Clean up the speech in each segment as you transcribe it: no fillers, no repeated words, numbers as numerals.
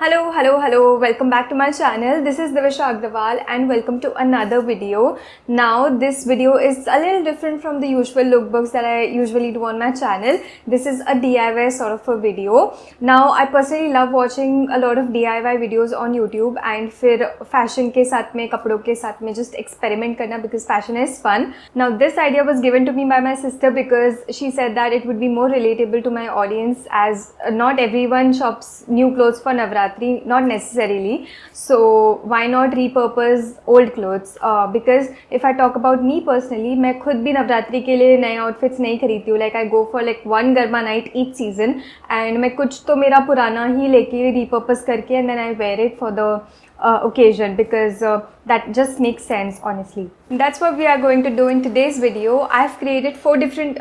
Hello, welcome back to my channel. This is Divisha Agrawal and welcome to another video. Now this video is a little different from the usual lookbooks that I usually do on my channel. This is a DIY sort of a video. Now I personally love watching a lot of DIY videos on YouTube and फिर fashion के साथ में कपड़ों के साथ में just experiment करना because fashion is fun. Now this idea was given to me by my sister because she said that it would be more relatable to my audience as not everyone shops new clothes for Navratri. Not necessarily, so why not repurpose old clothes? Because if I talk about me personally, मैं खुद भी नवरात्रि के लिए नए outfits नहीं खरीदती हूँ. Like I go for like one garba night each season and मैं कुछ तो मेरा पुराना ही लेके repurpose करके and then I wear it for the occasion because that just makes sense, honestly. That's what we are going to do in today's video. I've created four different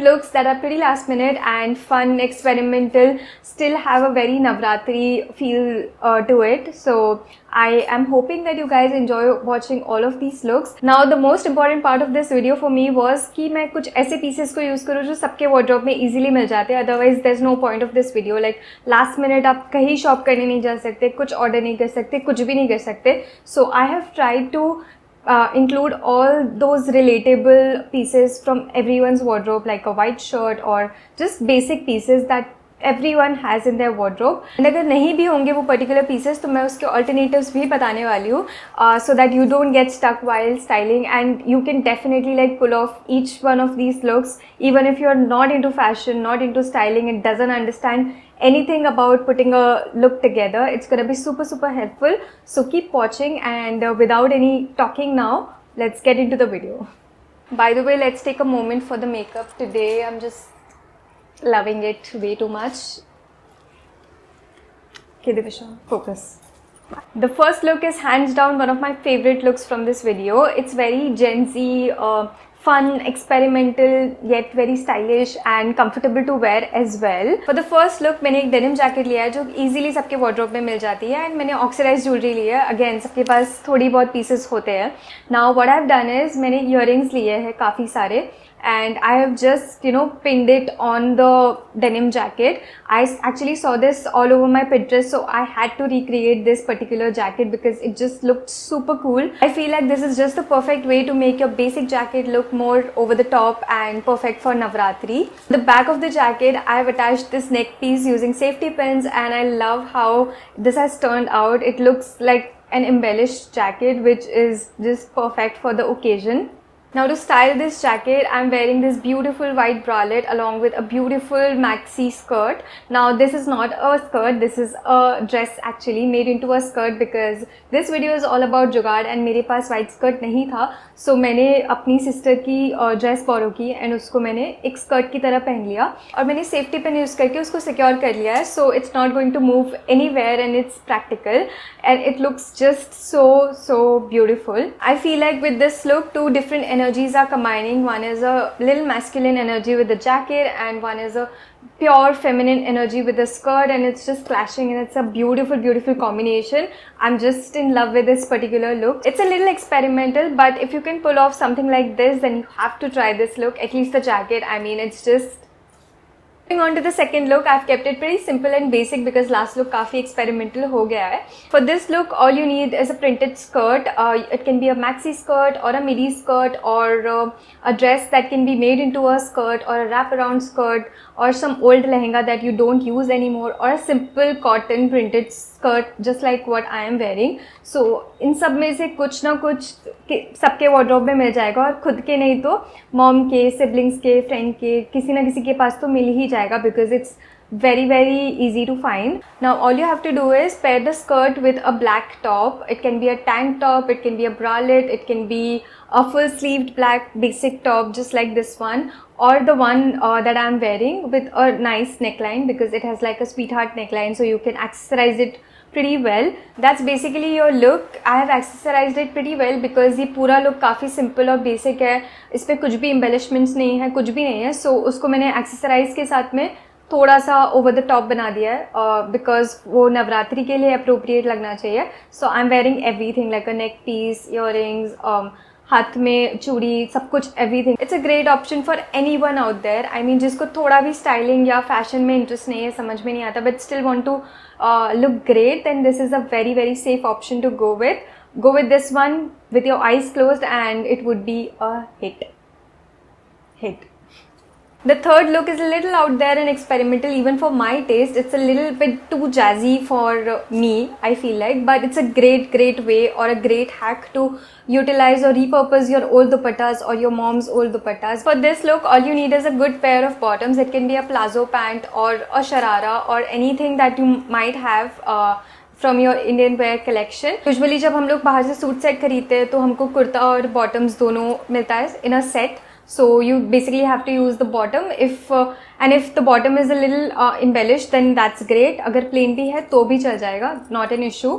looks that are pretty last minute and fun, experimental, still have a very Navratri feel to it. So I am hoping that you guys enjoy watching all of these looks. Now the most important part of this video for me was कि मैं कुछ ऐसे pieces को use करूँ जो सबके wardrobe में easily मिल जाते हैं. Otherwise there's no point of this video. Like last minute आप कहीं shop करने नहीं जा सकते, कुछ order नहीं कर सकते, कुछ भी नहीं कर सकते. So I have tried to include all those relatable pieces from everyone's wardrobe, like a white shirt or just basic pieces that everyone has in their wardrobe. And अगर नहीं भी होंगे वो particular pieces तो मैं उसके alternatives भी बताने वाली हूँ so that you don't get stuck while styling and you can definitely like pull off each one of these looks even if you're not into fashion, not into styling, and doesn't understand anything about putting a look together. It's gonna be super helpful, so keep watching. And without any talking now, let's get into the video. By the way, let's take a moment for the makeup today. I'm just loving it way too much. Okay, Divisha, focus. The first look is hands down one of my favorite looks from this video. It's very Gen Z, fun, experimental, yet very stylish and comfortable to wear as well. For the first look, मैंने एक denim jacket लिया है जो easily सबके wardrobe में मिल जाती है and मैंने oxidized jewelry ली है. Again, सबके पास थोड़ी बहुत pieces होते हैं. Now what I've done is मैंने earrings लिए हैं काफ़ी सारे and I have just pinned it on the denim jacket. I actually saw this all over my Pinterest, so I had to recreate this particular jacket because it just looked super cool. I feel like this is just the perfect way to make your basic jacket look more over the top and perfect for Navratri. The back of the jacket, I have attached this neck piece using safety pins and I love how this has turned out. It looks like an embellished jacket which is just perfect for the occasion. Now to style this jacket, I'm wearing this beautiful white bralette along with a beautiful maxi skirt. Now this is not a skirt, this is a dress actually made into a skirt because this video is all about जुगाड़ and मेरे पास white skirt नहीं था. So मैंने अपनी sister की dress borrow की and उसको मैंने एक skirt की तरह पहन लिया और मैंने safety pin use करके उसको secure कर लिया है. So it's not going to move anywhere and it's practical and it looks just so beautiful. I feel like with this look, two different energies are combining. One is a little masculine energy with the jacket and one is a pure feminine energy with the skirt, and it's just clashing and it's a beautiful combination. I'm just in love with this particular look. It's a little experimental, but if you can pull off something like this, then you have to try this look, at least the jacket. I mean, it's just... Moving on to the second look, I've kept it pretty simple and basic because last look काफी experimental हो गया है. For this look, all you need is a printed skirt. It can be a maxi skirt or a midi skirt or a dress that can be made into a skirt or a wraparound skirt or some old lehenga that you don't use anymore or a simple cotton printed skirt just like what I am wearing. So इन सब में से कुछ ना कुछ सबके wardrobe में मिल जाएगा और खुद के नहीं तो mom के, siblings के, friend के, किसी ना किसी के पास तो मिल ही जाएगा because it's very easy to find. Now all you have to do is pair the skirt with a black top. It can be a tank top, it can be a bralette, it can be a full sleeved black basic top just like this one, or the one that I'm wearing with a nice neckline because it has like a sweetheart neckline, so you can accessorize it pretty well. That's basically your look. I have accessorized it pretty well because ये पूरा look काफ़ी simple और basic है. इस पे कुछ भी embellishments नहीं है, कुछ भी नहीं है. So उसको मैंने accessorize के साथ में थोड़ा सा over the top बना दिया है because वो नवरात्रि के लिए appropriate लगना चाहिए. So I'm wearing everything like a neck piece, earrings, हाथ में चूड़ी, सब कुछ, everything. It's a great option for anyone out there. I mean जिसको थोड़ा भी स्टाइलिंग या फैशन में इंटरेस्ट नहीं है, समझ में नहीं आता, but still want to look great, then this is a very very safe option to go with. Go with this one with your eyes closed and it would be a hit. The third look is a little out there and experimental even for my taste. It's a little bit too jazzy for me, I feel like, but it's a great way or a great hack to utilize or repurpose your old dupattas or your mom's old dupattas. For this look, all you need is a good pair of bottoms. It can be a palazzo pant or a sharara or anything that you might have from your Indian wear collection. Usually जब हम लोग बाहर से suit set खरीदते हैं तो हमको कुर्ता और बॉटम्स दोनों मिलता है in a set. So you basically have to use the bottom. If the bottom is a little embellished, then that's great. अगर plain भी है तो भी चल जाएगा, not an issue.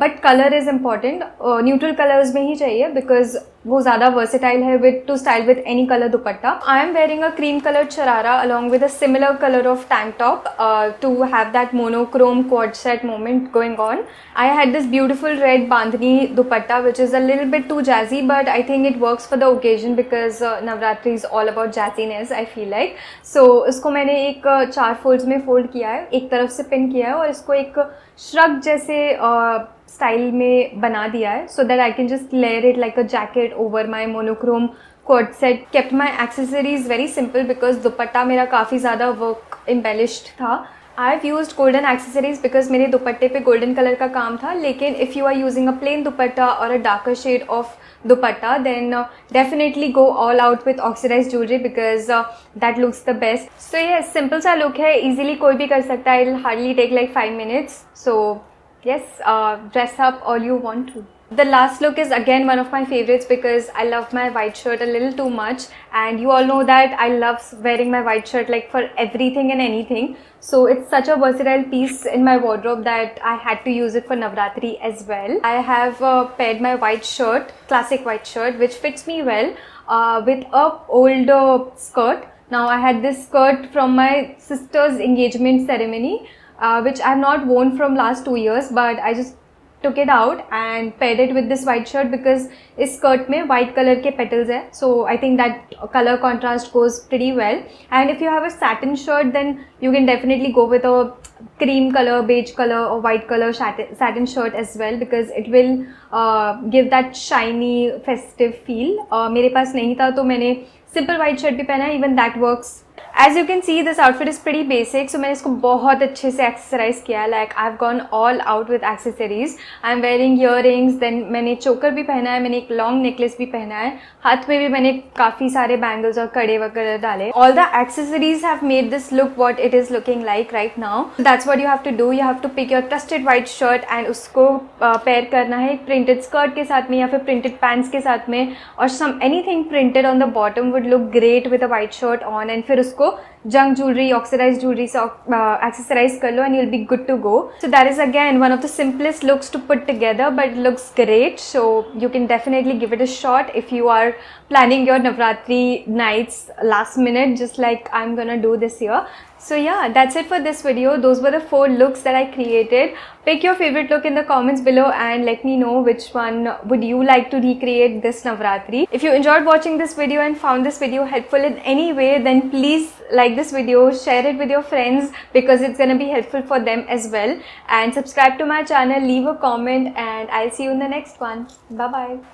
But color is important. Neutral colors में ही चाहिए because वो ज़्यादा versatile है to style with any color dupatta. I am wearing a cream colored sharara along with a similar color of tank top to have that monochrome quad set moment going on. I had this beautiful red bandhani dupatta which is a little bit too jazzy, but I think it works for the occasion because Navratri is all about jazziness, I feel like. So इसको मैंने एक 4 folds में fold किया है, एक तरफ से pin किया है और इसको एक श्रग जैसे स्टाइल में बना दिया है, so that I can just layer it like a jacket over my monochrome coat set. Kept my accessories very simple because dupatta मेरा काफ़ी ज़्यादा वर्क एम्बेलिश्ड था. I have used golden accessories because मेरे दुपट्टे पे गोल्डन कलर का काम था, लेकिन if you are using a plain dupatta और a darker shade of dupatta, then definitely go all out with oxidized jewelry because that looks the best. So yes, simple सा look है, easily कोई भी कर सकता है. It'll hardly take like 5 minutes. So yes, dress up all you want to. The last look is again one of my favorites because I love my white shirt a little too much, and you all know that I love wearing my white shirt like for everything and anything. So it's such a versatile piece in my wardrobe that I had to use it for Navratri as well. I have paired my white shirt, classic white shirt, which fits me well with a old skirt. Now I had this skirt from my sister's engagement ceremony, which I have not worn from last 2 years, but I just took it out and paired it with this white shirt because इस skirt में white color के petals है, so I think that color contrast goes pretty well. And if you have a satin shirt, then you can definitely go with a cream color, beige color or white color satin shirt as well because it will give that shiny festive feel. मेरे पास नहीं था तो मैंने simple white shirt भी पहना है, even that works. As you can see, this outfit is pretty basic, so मैंने इसको बहुत अच्छे से एक्सेसराइज किया. Like I've gone all out with accessories. I'm wearing earrings, then मैंने चोकर भी पहना है, मैंने एक लॉन्ग नेकलेस भी पहना है, हाथ में भी मैंने काफ़ी सारे बैंगल्स और कड़े वगैरह डाले. All the accessories have made this look what it is looking like right now. So that's what you have to do. You have to pick your trusted white shirt and उसको pair करना है एक printed skirt के साथ में या फिर printed pants के साथ में, और anything printed on the bottom would look great with a white shirt on. And फिर उसको जंक ज्वेलरी, ऑक्सीडाइज्ड ज्वेलरी से एक्सेसराइज कर लो and you'll be good to go. So that is again one of the simplest looks to put together, but it looks great. So you can definitely give it a shot if you are planning your Navratri nights last minute, just like I'm gonna do this year. So yeah, that's it for this video. Those were the 4 looks that I created. Pick your favorite look in the comments below and let me know which one would you like to recreate this Navratri. If you enjoyed watching this video and found this video helpful in any way, then please like this video, share it with your friends because it's gonna be helpful for them as well. And subscribe to my channel, leave a comment, and I'll see you in the next one. Bye bye.